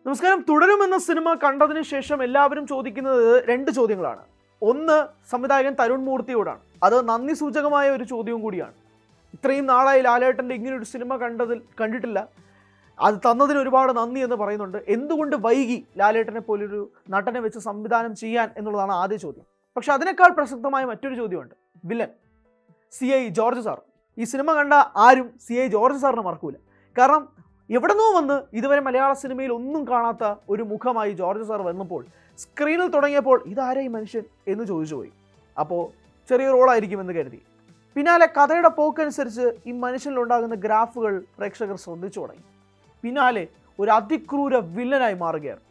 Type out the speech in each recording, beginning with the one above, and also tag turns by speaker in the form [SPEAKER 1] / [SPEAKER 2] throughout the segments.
[SPEAKER 1] നമസ്കാരം. തുടരുമെന്ന സിനിമ കണ്ടതിന് ശേഷം എല്ലാവരും ചോദിക്കുന്നത് രണ്ട് ചോദ്യങ്ങളാണ്. ഒന്ന് സംവിധായകൻ തരുൺ മൂർത്തിയോടാണ്. അത് നന്ദി സൂചകമായ ഒരു ചോദ്യവും കൂടിയാണ്. ഇത്രയും നാളായി ലാലേട്ടൻ്റെ ഇങ്ങനൊരു സിനിമ കണ്ടിട്ടില്ല, അത് തന്നതിന് ഒരുപാട് നന്ദി എന്ന് പറയുന്നുണ്ട്. എന്തുകൊണ്ട് വൈകി ലാലേട്ടനെ പോലൊരു നടനെ വെച്ച് സംവിധാനം ചെയ്യാൻ എന്നുള്ളതാണ് ആദ്യ ചോദ്യം. പക്ഷെ അതിനേക്കാൾ പ്രസക്തമായ മറ്റൊരു ചോദ്യമുണ്ട്. Villain CI George sir. ഈ സിനിമ കണ്ട ആരും CI ജോർജ് സാറിനെ മറക്കൂല. കാരണം എവിടെന്നോ വന്ന് ഇതുവരെ മലയാള സിനിമയിൽ ഒന്നും കാണാത്ത ഒരു മുഖമായി ജോർജ് സാർ വന്നപ്പോൾ സ്ക്രീനിൽ തുടങ്ങിയപ്പോൾ ഇതാരായി മനുഷ്യൻ എന്ന് ചോദിച്ചു പോയി. അപ്പോൾ ചെറിയ റോളായിരിക്കുമെന്ന് കരുതി. പിന്നാലെ കഥയുടെ പോക്കനുസരിച്ച് ഈ മനുഷ്യനിലുണ്ടാകുന്ന ഗ്രാഫുകൾ പ്രേക്ഷകർ ശ്രദ്ധിച്ചു തുടങ്ങി. പിന്നാലെ ഒരു അതിക്രൂര വില്ലനായി മാറുകയാണ്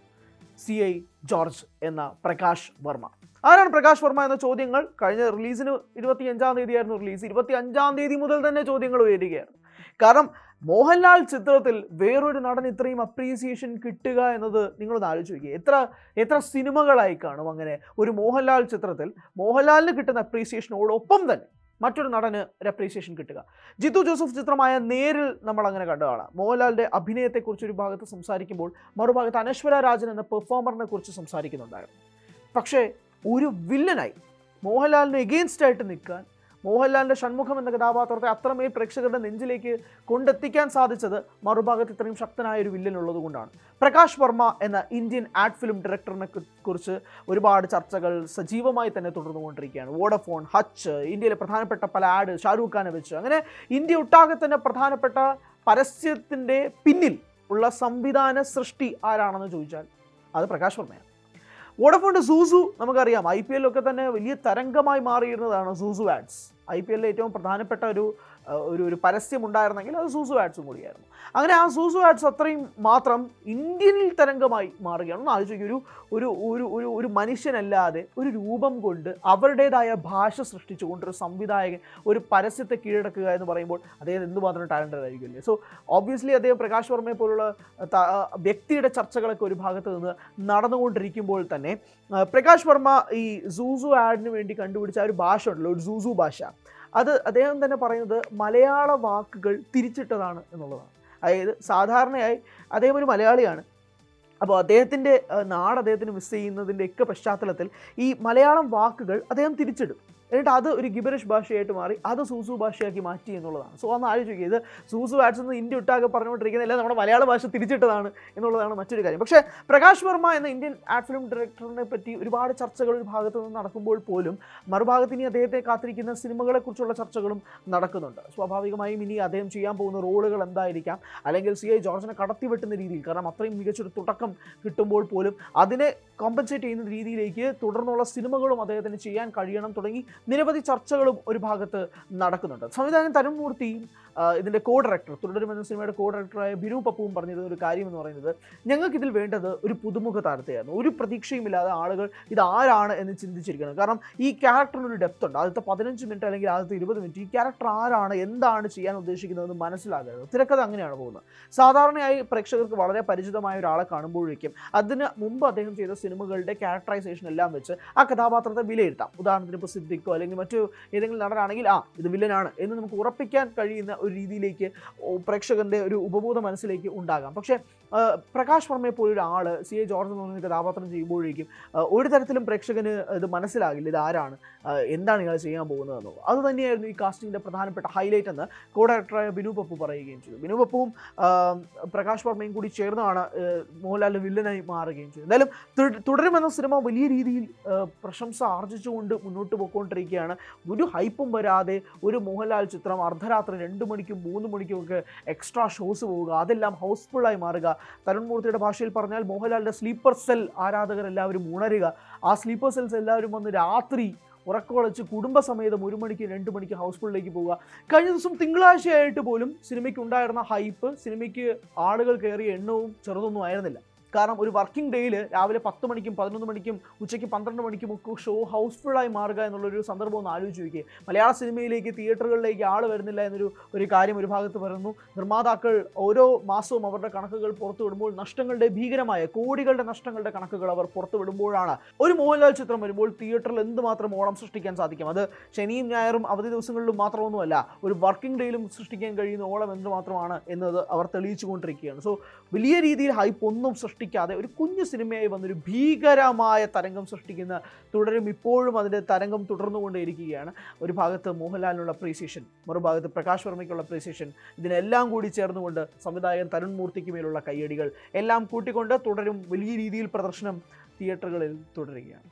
[SPEAKER 1] CI ജോർജ് എന്ന പ്രകാശ് വർമ്മ. ആരാണ് പ്രകാശ് വർമ്മ എന്ന ചോദ്യങ്ങൾ കഴിഞ്ഞ റിലീസിന് 25-ാം തീയതിയായിരുന്നു റിലീസ്. 25-ാം തീയതി മുതൽ തന്നെ ചോദ്യങ്ങൾ ഉയരുകയാണ്. കാരണം മോഹൻലാൽ ചിത്രത്തിൽ വേറൊരു നടൻ ഇത്രയും അപ്രീസിയേഷൻ കിട്ടുക എന്നത് നിങ്ങളൊന്ന് ആലോചിച്ച് നോക്കിയേ. എത്ര സിനിമകളായി കാണും അങ്ങനെ ഒരു മോഹൻലാൽ ചിത്രത്തിൽ മോഹൻലാലിന് കിട്ടുന്ന അപ്രീസിയേഷനോടൊപ്പം തന്നെ മറ്റൊരു നടന് ഒരു അപ്രീസിയേഷൻ കിട്ടുക. ജിത്തു ജോസഫ് ചിത്രമായ നേരിൽ നമ്മൾ അങ്ങനെ കണ്ടതാണ്. മോഹൻലാലിൻ്റെ അഭിനയത്തെക്കുറിച്ച് ഒരു ഭാഗത്ത് സംസാരിക്കുമ്പോൾ മറുഭാഗത്ത് അനശ്വര രാജൻ എന്ന പെർഫോമറിനെ കുറിച്ച് സംസാരിക്കുന്നുണ്ടായിരുന്നു. പക്ഷേ ഒരു വില്ലനായി മോഹൻലാലിന് എഗെയിൻസ്റ്റ് ആയിട്ട് നിൽക്കാൻ, മോഹൻലാലിൻ്റെ ഷൺമുഖം എന്ന കഥാപാത്രത്തെ അത്രമേൽ പ്രേക്ഷകരുടെ നെഞ്ചിലേക്ക് കൊണ്ടെത്തിക്കാൻ സാധിച്ചത് മറുഭാഗത്ത് ഇത്രയും ശക്തനായ ഒരു വില്ലൻ ഉള്ളത് കൊണ്ടാണ്. പ്രകാശ് വർമ്മ എന്ന ഇന്ത്യൻ ആഡ് ഫിലിം ഡയറക്ടറിനെ കുറിച്ച് ഒരുപാട് ചർച്ചകൾ സജീവമായി തന്നെ തുടർന്നുകൊണ്ടിരിക്കുകയാണ്. വോഡഫോൺ, ഹച്ച്, ഇന്ത്യയിലെ പ്രധാനപ്പെട്ട പല ആഡ് ഷാരൂഖ് ഖാനെ വെച്ച് അങ്ങനെ ഇന്ത്യ ഒട്ടാകെ തന്നെ പ്രധാനപ്പെട്ട പരസ്യത്തിൻ്റെ പിന്നിൽ ഉള്ള സംവിധാന സൃഷ്ടി ആരാണെന്ന് ചോദിച്ചാൽ അത് പ്രകാശ് വർമ്മയാണ്. വോഡഫോണിൻ്റെ സൂസു നമുക്കറിയാം. IPL ഒക്കെ തന്നെ വലിയ തരംഗമായി മാറിയിരുന്നതാണ് സൂസു ആഡ്സ്. IPL ഏറ്റവും പ്രധാനപ്പെട്ട ഒരു പരസ്യം ഉണ്ടായിരുന്നെങ്കിൽ അത് സൂസു ആഡ്സും കൂടിയായിരുന്നു. അങ്ങനെ ആ സൂസു ആഡ്സ് അത്രയും മാത്രം ഇന്ത്യനിൽ തരംഗമായി മാറുകയാണ്. ഒന്ന് ആലോചിക്കുക, ഒരു മനുഷ്യനല്ലാതെ ഒരു രൂപം കൊണ്ട് അവരുടേതായ ഭാഷ സൃഷ്ടിച്ചുകൊണ്ട് ഒരു സംവിധായകൻ ഒരു പരസ്യത്തെ കീഴടക്കുക എന്ന് പറയുമ്പോൾ അദ്ദേഹം എന്തുമാത്രം ടാലൻറ്റഡ് ആയിരിക്കുമല്ലേ. സോ ഓബ്വിയസ്ലി അദ്ദേഹം പ്രകാശ് വർമ്മയെ പോലുള്ള വ്യക്തിയുടെ ചർച്ചകളൊക്കെ ഒരു ഭാഗത്ത് നിന്ന് നടന്നുകൊണ്ടിരിക്കുമ്പോൾ തന്നെ പ്രകാശ് വർമ്മ ഈ സൂസു ആഡിന് വേണ്ടി കണ്ടുപിടിച്ച ഒരു ഭാഷ ഉണ്ടല്ലോ, ഒരു സൂസു ഭാഷ, അത് അദ്ദേഹം തന്നെ പറയുന്നത് മലയാള വാക്കുകൾ തിരിച്ചിട്ടതാണ് എന്നുള്ളതാണ്. അതായത് സാധാരണയായി അദ്ദേഹം ഒരു മലയാളിയാണ്. അപ്പോൾ അദ്ദേഹത്തിൻ്റെ നാട് അദ്ദേഹത്തിന് മിസ് ചെയ്യുന്നതിൻ്റെയൊക്കെ പശ്ചാത്തലത്തിൽ ഈ മലയാളം വാക്കുകൾ അദ്ദേഹം തിരിച്ചിടും. എന്നിട്ട് അത് ഒരു ഗിബറിഷ് ഭാഷയായിട്ട് മാറി അത് സൂസു ഭാഷയാക്കി മാറ്റി എന്നുള്ളതാണ്. സോ അന്ന് ആലോചിക്കുക, ഇത് സൂസു ആഡ്സ് എന്ന് ഇന്ത്യ ഒട്ടാകെ പറഞ്ഞുകൊണ്ടിരിക്കുന്നതല്ല, നമ്മുടെ മലയാള ഭാഷ തിരിച്ചിട്ടതാണ് എന്നുള്ളതാണ് മറ്റൊരു കാര്യം. പക്ഷേ പ്രകാശ് വർമ്മ എന്ന ഇന്ത്യൻ ആഡ് ഫിലിം ഡയറക്ടറിനെ പറ്റി ഒരുപാട് ചർച്ചകൾ ഒരു ഭാഗത്ത് നിന്ന് നടക്കുമ്പോൾ പോലും മറുഭാഗത്ത് ഇനി അദ്ദേഹത്തെ കാത്തിരിക്കുന്ന സിനിമകളെക്കുറിച്ചുള്ള ചർച്ചകളും നടക്കുന്നുണ്ട്. സ്വാഭാവികമായും ഇനി അദ്ദേഹം ചെയ്യാൻ പോകുന്ന റോളുകൾ എന്തായിരിക്കാം, അല്ലെങ്കിൽ CI ജോർജിനെ കടത്തിവെട്ടുന്ന രീതിയിൽ, കാരണം അത്രയും മികച്ചൊരു തുടക്കം കിട്ടുമ്പോൾ പോലും അതിനെ കോമ്പൻസേറ്റ് ചെയ്യുന്ന രീതിയിലേക്ക് തുടർന്നുള്ള സിനിമകളും അദ്ദേഹത്തിന് ചെയ്യാൻ കഴിയണം തുടങ്ങി നിരവധി ചർച്ചകളും ഒരു ഭാഗത്ത് നടക്കുന്നുണ്ട്. സംവിധായകൻ തരുൺ മൂർത്തിയും ഇതിൻ്റെ ഡയറക്ടർ, തുടരുമെന്ന സിനിമയുടെ ഡയറക്ടറായ ബിനു പപ്പുവും പറഞ്ഞിരുന്ന ഒരു കാര്യം എന്ന് പറയുന്നത്, ഞങ്ങൾക്കിതിൽ വേണ്ടത് ഒരു പുതുമുഖ താരത്തെയായിരുന്നു. ഒരു പ്രതീക്ഷയുമില്ലാതെ ആളുകൾ ഇതാരാണ് എന്ന് ചിന്തിച്ചിരിക്കണം. കാരണം ഈ ക്യാരക്ടറിനൊരു ഡെപ്ത് ഉണ്ട്. ആദ്യത്തെ 15 മിനിറ്റ് അല്ലെങ്കിൽ ആദ്യത്തെ 20 മിനിറ്റ് ഈ ക്യാരക്ടർ ആരാണ്, എന്താണ് ചെയ്യാൻ ഉദ്ദേശിക്കുന്നതെന്ന് മനസ്സിലാകരുത്. തിരക്കഥ അങ്ങനെയാണ് പോകുന്നത്. സാധാരണയായി പ്രേക്ഷകർക്ക് വളരെ പരിചിതമായ ഒരാളെ കാണുമ്പോഴേക്കും അതിന് മുമ്പ് അദ്ദേഹം ചെയ്ത സിനിമകളുടെ ക്യാരക്ടറൈസേഷൻ എല്ലാം വെച്ച് ആ കഥാപാത്രത്തെ വിലയിരുത്താം. ഉദാഹരണത്തിന് ഇപ്പോൾ സിദ്ദിഖോ അല്ലെങ്കിൽ മറ്റു ഏതെങ്കിലും നടനാണെങ്കിൽ ഇത് വില്ലനാണ് എന്ന് നമുക്ക് ഉറപ്പിക്കാൻ കഴിയുന്ന ഒരു രീതിയിലേക്ക് പ്രേക്ഷകൻ്റെ ഒരു ഉപബോധ മനസ്സിലേക്ക് ഉണ്ടാകാം. പക്ഷേ പ്രകാശ് വർമ്മയെ പോലൊരു ആൾ CI ജോർജ് എന്ന് പറഞ്ഞ കഥാപാത്രം ചെയ്യുമ്പോഴേക്കും ഒരു തരത്തിലും പ്രേക്ഷകന് ഇത് മനസ്സിലാകില്ല, ഇത് ആരാണ്, എന്താണ് ഇയാൾ ചെയ്യാൻ പോകുന്നത് എന്നുള്ളത്. അതുതന്നെയായിരുന്നു ഈ കാസ്റ്റിങ്ങിൻ്റെ പ്രധാനപ്പെട്ട ഹൈലൈറ്റ് എന്ന് ഡയറക്ടറായ ബിനു പപ്പു പറയുകയും ചെയ്തു. ബിനു പപ്പുവും പ്രകാശ് വർമ്മയും കൂടി ചേർന്നാണ് മോഹൻലാലിൻ്റെ വില്ലനായി മാറുകയും ചെയ്തു. എന്തായാലും തുടരുമെന്ന സിനിമ വലിയ രീതിയിൽ പ്രശംസ ആർജിച്ചുകൊണ്ട് മുന്നോട്ട് പോയിക്കൊണ്ടിരിക്കുകയാണ്. ഒരു ഹൈപ്പും വരാതെ ഒരു മോഹൻലാൽ ചിത്രം അർദ്ധരാത്രി 2 മണിക്കും 3 മണിക്കും ഒക്കെ എക്സ്ട്രാ ഷോസ് പോവുക, അതെല്ലാം ഹൗസ്ഫുള്ളായി മാറുക. തരുൺ മൂർത്തിയുടെ ഭാഷയിൽ പറഞ്ഞാൽ മോഹൻലാലിൻ്റെ സ്ലീപ്പർ സെൽ ആരാധകരെല്ലാവരും ഉണരുക. ആ സ്ലീപ്പർ സെൽസ് എല്ലാവരും വന്ന് രാത്രി ഉറക്കമൊളച്ച് കുടുംബസമേതം 1 മണിക്ക് 2 മണിക്ക് ഹൗസ്ഫുള്ളിലേക്ക് പോവുക. കഴിഞ്ഞ ദിവസം തിങ്കളാഴ്ചയായിട്ട് പോലും സിനിമയ്ക്ക് ഉണ്ടായിരുന്ന ഹൈപ്പ്, സിനിമയ്ക്ക് ആളുകൾ കയറിയ എണ്ണവും ചെറുതൊന്നും ആയിരുന്നില്ല. കാരണം ഒരു വർക്കിംഗ് ഡേയിൽ രാവിലെ 10 മണിക്കും 11 മണിക്കും ഉച്ചയ്ക്ക് 12 മണിക്കും ഒക്കെ ഷോ ഹൗസ്ഫുള്ളായി മാറുക എന്നുള്ളൊരു സന്ദർഭം ഒന്ന് ആലോചിച്ച് നോക്കിയേ. മലയാള സിനിമയിലേക്ക് തിയേറ്ററുകളിലേക്ക് ആൾ വരുന്നില്ല എന്നൊരു കാര്യം ഒരു ഭാഗത്ത് വരുന്നു. നിർമ്മാതാക്കൾ ഓരോ മാസവും അവരുടെ കണക്കുകൾ പുറത്തുവിടുമ്പോൾ നഷ്ടങ്ങളുടെ ഭീകരമായ കോടികളുടെ നഷ്ടങ്ങളുടെ കണക്കുകൾ അവർ പുറത്തുവിടുമ്പോഴാണ് ഒരു മോഹൻലാൽ ചിത്രം വരുമ്പോൾ തിയേറ്ററിൽ എന്തുമാത്രം ഓളം സൃഷ്ടിക്കാൻ സാധിക്കും. അത് ശനിയും ഞായറും അവധി ദിവസങ്ങളിലും മാത്രമൊന്നുമല്ല, ഒരു വർക്കിംഗ് ഡേയിലും സൃഷ്ടിക്കാൻ കഴിയുന്ന ഓളം എന്തുമാത്രമാണ് എന്നത് അവർ തെളിയിച്ചു കൊണ്ടിരിക്കുകയാണ്. സോ വലിയ രീതിയിൽ ഹൈപ്പ് ഒന്നും സൃഷ്ടിക്കാതെ ഒരു കുഞ്ഞു സിനിമയായി വന്നൊരു ഭീകരമായ തരംഗം സൃഷ്ടിക്കുന്ന തുടരും ഇപ്പോഴും അതിൻ്റെ തരംഗം തുടർന്നുകൊണ്ടേയിരിക്കുകയാണ്. ഒരു ഭാഗത്ത് മോഹൻലാലിനുള്ള അപ്രീസിയേഷൻ, മറുഭാഗത്ത് പ്രകാശ് വർമ്മയ്ക്കുള്ള അപ്രീസിയേഷൻ, ഇതിനെല്ലാം കൂടി ചേർന്നുകൊണ്ട് സംവിധായകൻ തരുൺ മൂർത്തിക്ക് മേലുള്ള കയ്യടികൾ എല്ലാം കൂട്ടിക്കൊണ്ട് തുടരും വലിയ രീതിയിൽ പ്രദർശനം തിയേറ്ററുകളിൽ തുടരുകയാണ്.